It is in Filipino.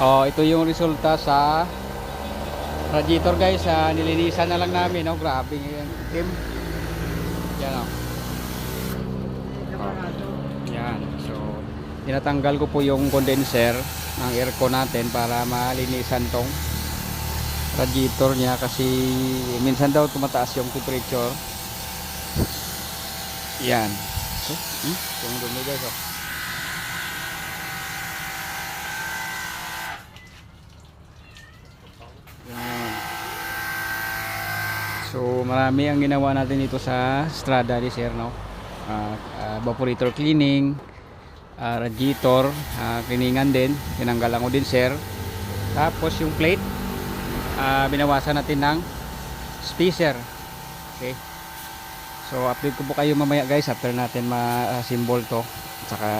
Oh, ito yung resulta sa radiator guys. Nilinisan na lang namin, oh. Grabe yung itim. Yan, oh. Oh. Yan. So, tinatanggal ko po yung condenser ng aircon natin para malinisan tong radiator niya kasi minsan daw tumataas yung temperature. Yan. So, yung dumi guys, oh. Yan. So marami ang ginawa natin dito sa Strada ni Sir, no? Evaporator cleaning, radiator cleaningan din, tinanggalan ko din Sir. Tapos yung plate, binawasan natin ng spacer. Okay, so update ko po kayo mamaya guys after natin ma-symbol to, at saka